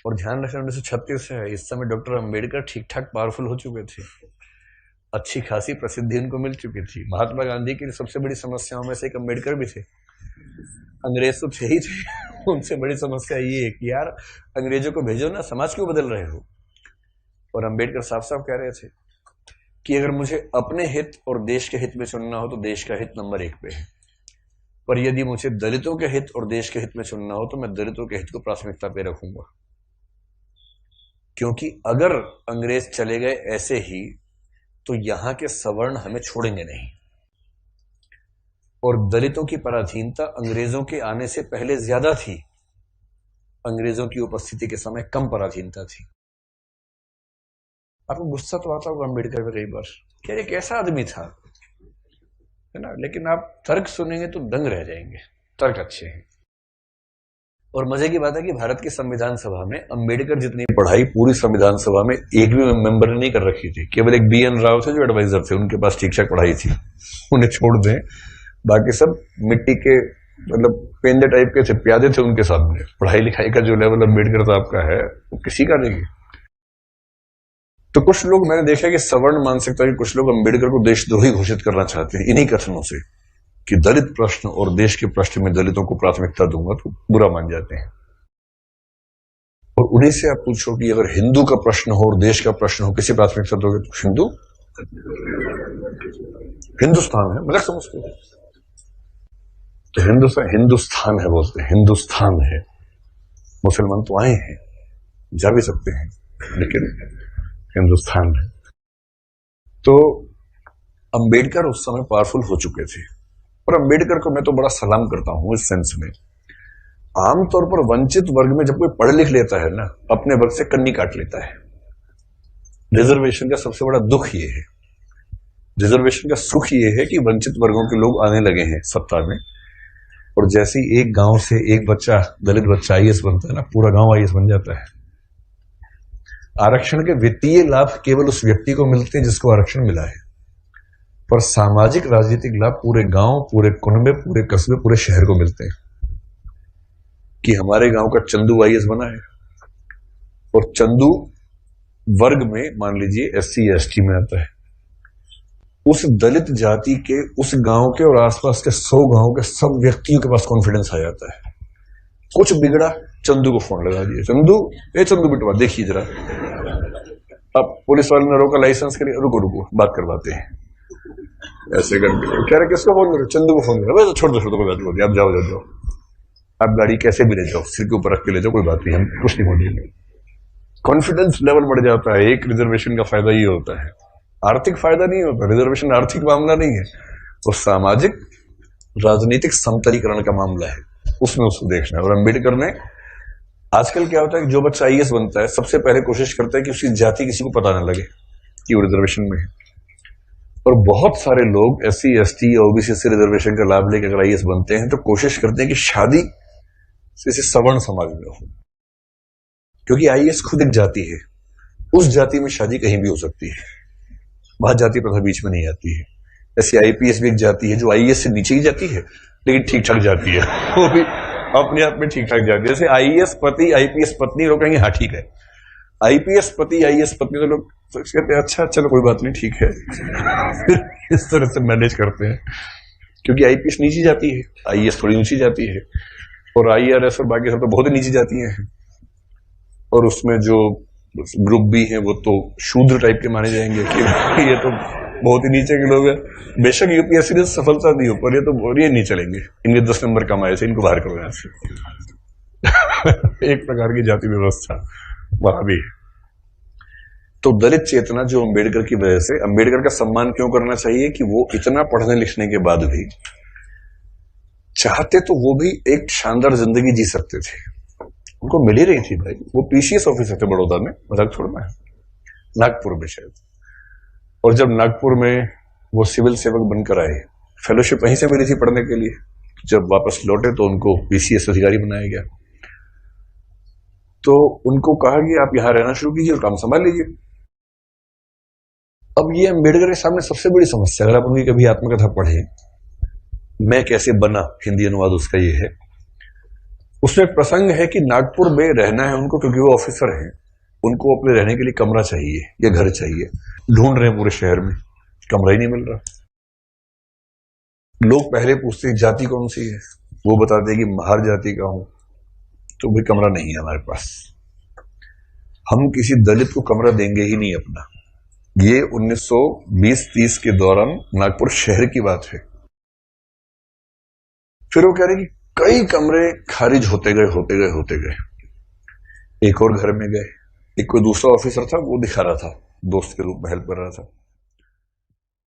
और ध्यान रखना 1936 से है, इस समय डॉक्टर अंबेडकर ठीक ठाक पावरफुल हो चुके थे, अच्छी खासी प्रसिद्धि उनको मिल चुकी थी। महात्मा गांधी की सबसे बड़ी समस्याओं में से एक अंबेडकर भी थे। अंग्रेज तो थे ही थे उनसे बड़ी समस्या ये है कि यार अंग्रेजों को भेजो ना, समाज क्यों बदल रहे हो। और अंबेडकर साफ साफ कह रहे थे कि अगर मुझे अपने हित और देश के हित में चुनना हो तो देश का हित नंबर 1 पे है, पर यदि मुझे दलितों के हित और देश के हित में चुनना हो तो मैं दलितों के हित को प्राथमिकता पे रखूंगा, क्योंकि अगर अंग्रेज चले गए ऐसे ही तो यहां के सवर्ण हमें छोड़ेंगे नहीं। और दलितों की पराधीनता अंग्रेजों के आने से पहले ज्यादा थी, अंग्रेजों की उपस्थिति के समय कम पराधीनता थी। आपको गुस्सा तो आता होगा अम्बेडकर पे कई बार, क्या ये कैसा आदमी था, है ना, लेकिन आप तर्क सुनेंगे तो दंग रह जाएंगे, तर्क अच्छे हैं। और मजे की बात है कि भारत की संविधान सभा में अंबेडकर जितनी पढ़ाई पूरी संविधान सभा में एक भी मेंबर ने नहीं कर रखी थी, केवल एक BN राव थे जो एडवाइजर थे, उनके पास ठीक ठाक पढ़ाई थी, उन्हें छोड़ दें, बाकी सब मिट्टी के मतलब पेंदे टाइप के थे, प्यादे थे उनके सामने। पढ़ाई लिखाई का जो लेवल अम्बेडकर साहब का है वो किसी का नहीं है। तो कुछ लोग मैंने देखा कि सवर्ण मानसिकता के कुछ लोग अम्बेडकर को देशद्रोही घोषित करना चाहते हैं इन्हीं कथनों से कि दलित प्रश्न और देश के प्रश्न में दलितों को प्राथमिकता दूंगा तो बुरा मान जाते हैं। और उन्हीं से आप पूछो कि अगर हिंदू का प्रश्न हो और देश का प्रश्न हो किसी प्राथमिकता दोगे तो हिंदू, हिंदुस्तान है, मगर समझते हैं तो हिंदुस्तान है, बोलते हैं हिंदुस्तान है। मुसलमान तो आए हैं, जा भी सकते हैं, लेकिन हिंदुस्तान है। तो अंबेडकर उस समय पावरफुल हो चुके थे, और अंबेडकर को मैं तो बड़ा सलाम करता हूं इस सेंस में। आमतौर पर वंचित वर्ग में जब कोई पढ़ लिख लेता है ना, अपने वर्ग से कन्नी काट लेता है। रिजर्वेशन का सबसे बड़ा दुख ये है, रिजर्वेशन का सुख ये है कि वंचित वर्गों के लोग आने लगे हैं सत्ता में, और जैसे ही एक गांव से एक बच्चा, दलित बच्चा IAS बनता है ना, पूरा गांव IAS बन जाता है। आरक्षण के वित्तीय लाभ केवल उस व्यक्ति को मिलते हैं जिसको आरक्षण मिला है, पर सामाजिक राजनीतिक लाभ पूरे गांव, पूरे कुनबे, पूरे कस्बे, पूरे शहर को मिलते हैं। कि हमारे गांव का चंदू IAS बना है, और चंदू वर्ग में मान लीजिए SC ST में आता है, उस दलित जाति के उस गांव के और आसपास के 100 गांव के सब व्यक्तियों के पास कॉन्फिडेंस आ जाता है। कुछ बिगड़ा, चंदू को फोन लगा दिया, चंदू बिटवा देखिए जरा। अब पुलिस वाले ने रोका, लाइसेंस के लिए, रुको रुको बात करवाते हैं, ऐसे करके कह रहे किसको फोन करो, चंदू को फोन करो, छोड़ दो कोई बात नहीं, आप जाओ आप गाड़ी कैसे भी ले जाओ, सिर के ऊपर रख के ले जाओ, कोई बात नहीं, हम कुछ नहीं बोलेंगे। कॉन्फिडेंस लेवल बढ़ जाता है। एक रिजर्वेशन का फायदा ये होता है, आर्थिक फायदा नहीं होता, रिजर्वेशन आर्थिक मामला नहीं है, वो सामाजिक राजनीतिक समतलीकरण का मामला है, उसमें उसको देखना है। और अंबेडकर ने, आजकल क्या होता है कि जो बच्चा IAS बनता है सबसे पहले कोशिश करता है कि उसकी जाति किसी को पता ना लगे कि वो रिजर्वेशन में है, और बहुत सारे लोग SC ST OBC से रिजर्वेशन का लाभ लेकर अगर IAS बनते हैं तो कोशिश करते हैं कि शादी किसी सवर्ण समाज में हो, क्योंकि IAS खुद एक जाति है, उस जाति में शादी कहीं भी हो सकती है, वहां जाति प्रथा बीच में नहीं आती है। ऐसे IPS भी एक जाति है जो IAS से नीचे ही जाती है लेकिन ठीक ठाक जाती है, वो भी अपने आप में ठीक ठाक जाती है। जैसे IAS पति IPS पत्नी, लोग कहेंगे हाँ ठीक है, IPS पति IAS पत्नी, तो लोग कहते हैं अच्छा चलो कोई बात नहीं ठीक है इस तरह से मैनेज करते हैं, क्योंकि IPS नीची जाती है, IAS थोड़ी ऊंची जाती है, और IRS और बाकी सब तो बहुत ही नीची जाती हैं, और उसमें जो ग्रुप भी है वो तो शूद्र टाइप के माने जाएंगे कि ये तो बहुत ही नीचे के लोग हैं। बेशक UPSC ने सफलता दी हो, पर ये तो ये नहीं चलेंगे, इनके 10 नंबर कम आए थे, इनको बाहर करो यहाँ से एक प्रकार की जाति व्यवस्था वहां भी। तो दलित चेतना जो अंबेडकर की वजह से, अंबेडकर का सम्मान क्यों करना चाहिए कि वो इतना पढ़ने लिखने के बाद भी चाहते तो वो भी एक शानदार जिंदगी जी सकते थे, उनको मिल ही रही थी भाई। वो PCS ऑफिसर थे बड़ौदा में, मजाक छोड़ना है, नागपुर में शायद, और जब नागपुर में वो सिविल सेवक बनकर आए, फेलोशिप वहीं से मिली थी पढ़ने के लिए, जब वापस लौटे तो उनको PCS अधिकारी बनाया गया। तो उनको कहा कि आप यहां रहना शुरू कीजिए और काम संभाल लीजिए। अब ये अंबेडकर के सामने सबसे बड़ी समस्या, अगर आप उनकी कभी आत्मकथा पढ़े, मैं कैसे बना, हिंदी अनुवाद उसका ये है उसमें एक प्रसंग है कि नागपुर में रहना है उनको, क्योंकि वो ऑफिसर हैं, उनको अपने रहने के लिए कमरा चाहिए या घर चाहिए। ढूंढ रहे हैं पूरे शहर में, कमरा ही नहीं मिल रहा। लोग पहले पूछते हैं जाति कौन सी है, वो बताते हैं कि महार जाति का हूं, तो भाई कमरा नहीं है हमारे पास। हम किसी दलित को कमरा देंगे ही नहीं अपना। ये 1920-30 के दौरान नागपुर शहर की बात है। फिर वो कह रहे कि कई कमरे खारिज होते गए। एक और घर में गए, एक कोई दूसरा ऑफिसर था, वो दिखा रहा था, दोस्त के रूप में हेल्प कर रहा था।